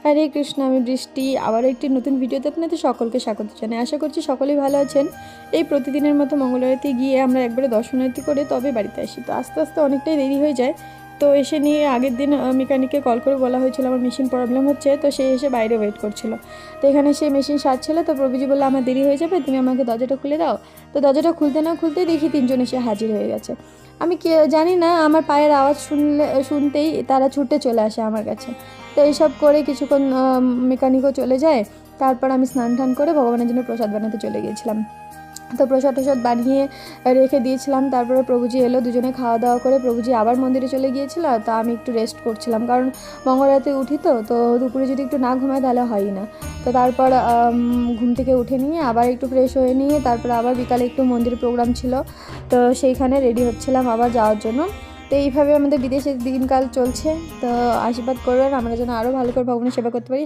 হরে কৃষ্ণ, আমি বৃষ্টি আবারও একটি নতুন ভিডিওতে আপনাদের সকলকে স্বাগত জানাই। আশা করছি সকলেই ভালো আছেন। এই প্রতিদিনের মতো মঙ্গলবারতে গিয়ে আমরা একবারে দর্শনার্থী করে তবে বাড়িতে আসি। তো আস্তে আস্তে অনেকটাই দেরি হয়ে যায়। তো এসে নিয়ে আগের দিন মেকানিককে কল করে বলা হয়েছিল আমার মেশিন প্রবলেম হচ্ছে, তো সে এসে বাইরে ওয়েট করছিল। তো এখানে সে মেশিন সারছিল, তো প্রভুজি বললো আমার দেরি হয়ে যাবে, তুমি আমাকে দরজাটা খুলে দাও। তো দরজাটা খুলতে না খুলতেই দেখি তিনজন এসে হাজির হয়ে গেছে। আমি জানি না, আমার পায়ের আওয়াজ শুনতেই তারা ছুটে চলে আসে আমার কাছে। তো এইসব করে কিছুক্ষণ মেকানিকও চলে যায়। তারপর আমি স্নান টান করে ভগবানের জন্য প্রসাদ বানাতে চলে গিয়েছিলাম। তো প্রসাদ বানিয়ে রেখে দিয়েছিলাম। তারপরে প্রভুজি এলো, দুজনে খাওয়া দাওয়া করে প্রভুজি আবার মন্দিরে চলে গিয়েছিল। তো আমি একটু রেস্ট করছিলাম, কারণ মঙ্গলরাতে উঠি, তো দুপুরে যদি একটু না ঘুমাই তাহলে হয়ই না। তো তারপর ঘুম থেকে উঠে নিয়ে আবার একটু ফ্রেশ হয়ে নিয়ে তারপর আবার বিকালে একটু মন্দিরে প্রোগ্রাম ছিল, তো সেইখানে রেডি হচ্ছিলাম আবার যাওয়ার জন্য। তো এইভাবে আমাদের বিদেশের দিনকাল চলছে। তো আশীর্বাদ করবেন আমরা যেন আরও ভালো করে ভগবানের সেবা করতে পারি।